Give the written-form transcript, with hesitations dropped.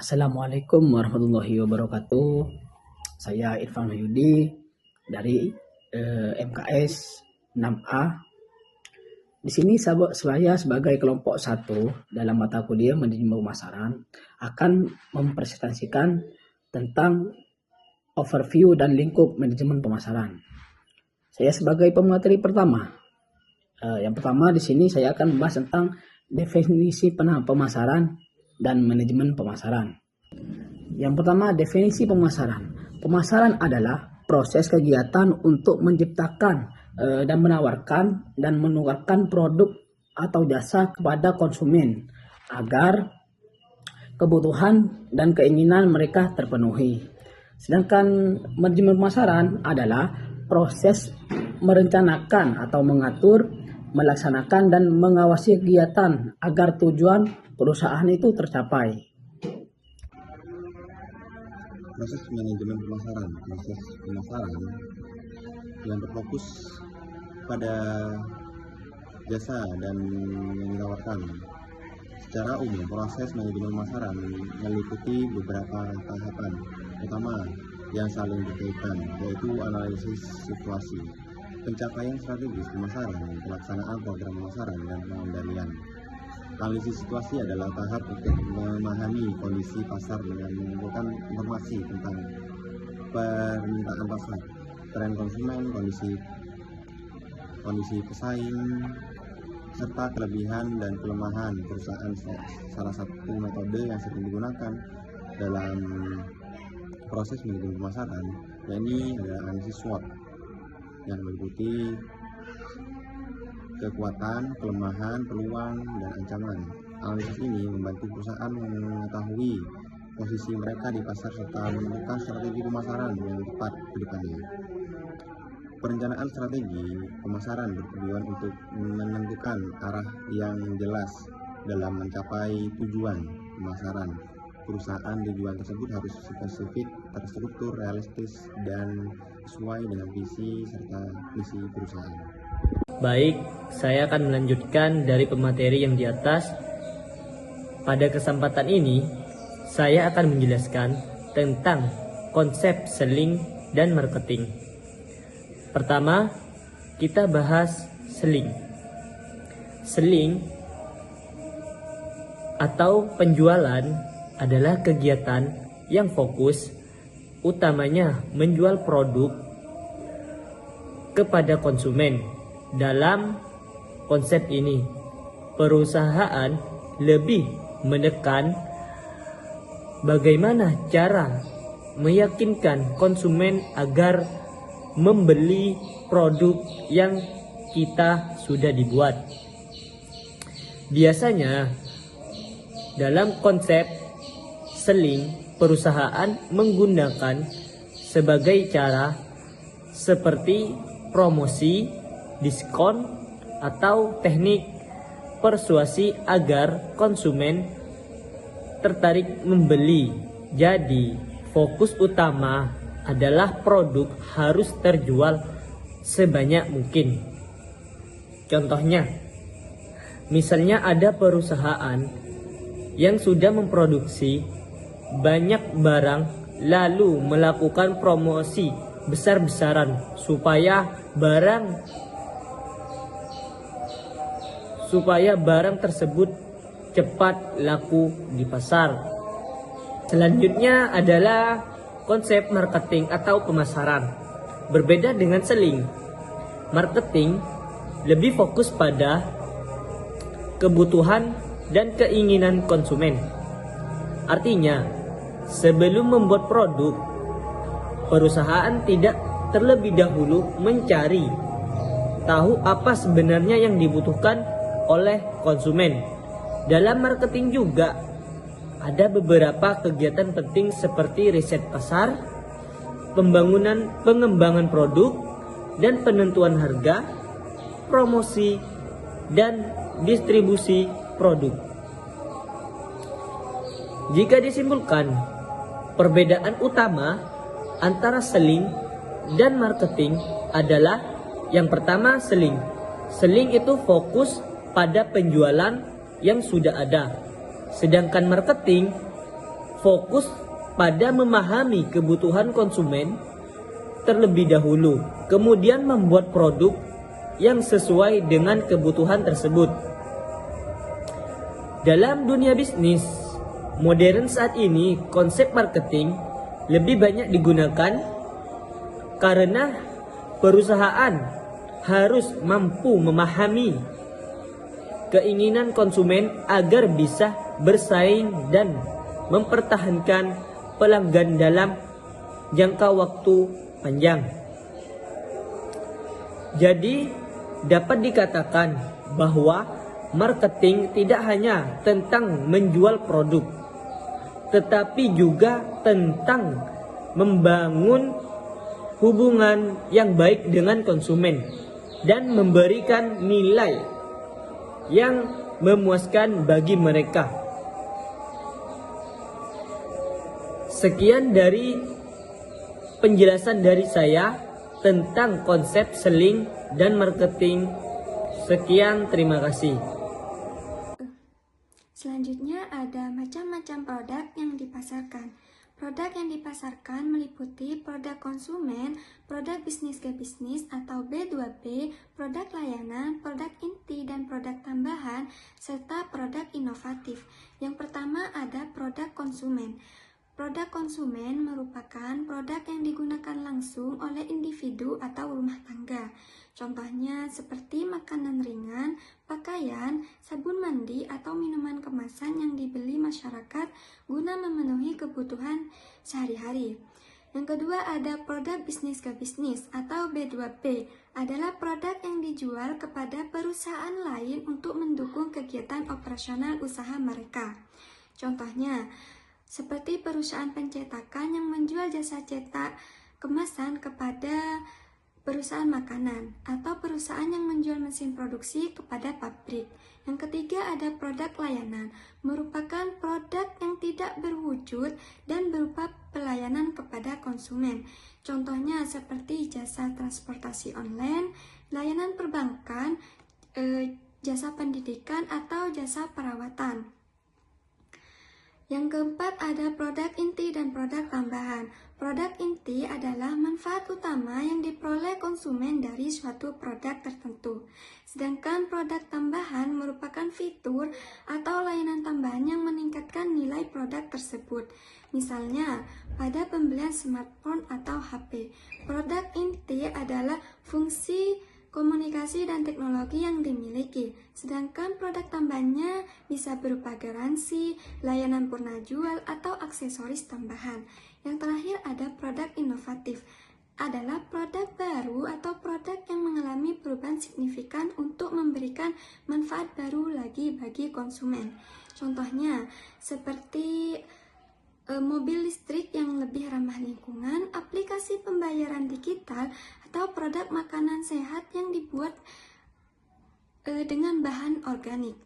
Assalamualaikum warahmatullahi wabarakatuh. Saya Irfan Mahyudi dari MKS 6A. Di sini saya sebagai kelompok 1 dalam mata kuliah manajemen pemasaran akan mempresentasikan tentang overview dan lingkup manajemen pemasaran. Saya sebagai pemateri pertama. Yang pertama di sini saya akan membahas tentang definisi pemasaran dan manajemen pemasaran. Yang pertama, definisi pemasaran. Pemasaran adalah proses kegiatan untuk menciptakan dan menawarkan dan menukarkan produk atau jasa kepada konsumen agar kebutuhan dan keinginan mereka terpenuhi. Sedangkan manajemen pemasaran adalah proses merencanakan atau mengatur, melaksanakan dan mengawasi kegiatan agar tujuan perusahaan itu tercapai. Proses manajemen pemasaran yang berfokus pada jasa dan yang ditawarkan. Secara umum, proses manajemen pemasaran meliputi beberapa tahapan utama yang saling berkaitan, yaitu analisis situasi, pencapaian strategis pemasaran, pelaksanaan program pemasaran, dan pengendalian. Analisis situasi adalah tahap untuk memahami kondisi pasar dengan mengumpulkan informasi tentang permintaan pasar, tren konsumen, kondisi pesaing, serta kelebihan dan kelemahan perusahaan. Salah satu metode yang sering digunakan dalam proses manajemen pemasaran yakni adalah analisis SWOT yang meliputi kekuatan, kelemahan, peluang, dan ancaman. Analisis ini membantu perusahaan mengetahui posisi mereka di pasar serta menentukan strategi pemasaran yang tepat ke depannya. Perencanaan strategi pemasaran bertujuan untuk menentukan arah yang jelas dalam mencapai tujuan pemasaran. Perusahaan tujuan tersebut harus spesifik, terstruktur, realistis, dan sesuai dengan visi serta misi perusahaan. Baik, saya akan melanjutkan dari pemateri yang di atas. Pada kesempatan ini, saya akan menjelaskan tentang konsep selling dan marketing. Pertama, kita bahas selling. Selling atau penjualan adalah kegiatan yang fokus utamanya menjual produk kepada konsumen. Dalam konsep ini, perusahaan lebih menekan bagaimana cara meyakinkan konsumen agar membeli produk yang kita sudah dibuat. Biasanya, dalam konsep selling, perusahaan menggunakan sebagai cara seperti promosi, diskon, atau teknik persuasi agar konsumen tertarik membeli. Jadi, fokus utama adalah produk harus terjual sebanyak mungkin. Contohnya, misalnya ada perusahaan yang sudah memproduksi banyak barang lalu melakukan promosi besar-besaran supaya barang tersebut cepat laku di pasar. Selanjutnya adalah konsep marketing atau pemasaran. Berbeda dengan selling, marketing lebih fokus pada kebutuhan dan keinginan konsumen. Artinya, sebelum membuat produk, perusahaan tidak terlebih dahulu mencari tahu apa sebenarnya yang dibutuhkan oleh konsumen. Dalam marketing juga ada beberapa kegiatan penting seperti riset pasar, pengembangan produk, dan penentuan harga, promosi, dan distribusi produk. Jika disimpulkan, perbedaan utama antara selling dan marketing adalah yang pertama selling. Selling itu fokus pada penjualan yang sudah ada. Sedangkan marketing fokus pada memahami kebutuhan konsumen terlebih dahulu, kemudian membuat produk yang sesuai dengan kebutuhan tersebut. Dalam dunia bisnis modern saat ini, konsep marketing lebih banyak digunakan karena perusahaan harus mampu memahami keinginan konsumen agar bisa bersaing dan mempertahankan pelanggan dalam jangka waktu panjang. Jadi, dapat dikatakan bahwa marketing tidak hanya tentang menjual produk, tetapi juga tentang membangun hubungan yang baik dengan konsumen dan memberikan nilai yang memuaskan bagi mereka. Sekian dari penjelasan dari saya tentang konsep selling dan marketing. Sekian, terima kasih. Selanjutnya ada macam-macam produk yang dipasarkan. Produk yang dipasarkan meliputi produk konsumen, produk bisnis ke bisnis atau B2B, produk layanan, produk inti dan produk tambahan, serta produk inovatif. Yang pertama ada produk konsumen. Produk konsumen merupakan produk yang digunakan langsung oleh individu atau rumah tangga. Contohnya seperti makanan ringan, pakaian, sabun mandi, atau minuman kemasan yang dibeli masyarakat guna memenuhi kebutuhan sehari-hari. Yang kedua ada produk bisnis ke bisnis atau B2B, adalah produk yang dijual kepada perusahaan lain untuk mendukung kegiatan operasional usaha mereka. Contohnya, seperti perusahaan pencetakan yang menjual jasa cetak kemasan kepada perusahaan makanan, atau perusahaan yang menjual mesin produksi kepada pabrik. Yang ketiga ada produk layanan, merupakan produk yang tidak berwujud dan berupa pelayanan kepada konsumen. Contohnya seperti jasa transportasi online, layanan perbankan, jasa pendidikan, atau jasa perawatan. Yang keempat ada produk inti dan produk tambahan. Produk inti adalah manfaat utama yang diperoleh konsumen dari suatu produk tertentu. Sedangkan produk tambahan merupakan fitur atau layanan tambahan yang meningkatkan nilai produk tersebut. Misalnya, pada pembelian smartphone atau HP. Produk inti adalah fungsi komunikasi dan teknologi yang dimiliki, sedangkan produk tambahannya bisa berupa garansi, layanan purna jual, atau aksesoris tambahan. Yang terakhir ada produk inovatif, adalah produk baru atau produk yang mengalami perubahan signifikan untuk memberikan manfaat baru lagi bagi konsumen. Contohnya seperti mobil listrik yang lebih ramah lingkungan, aplikasi pembayaran digital, atau produk makanan sehat yang dibuat dengan bahan organik.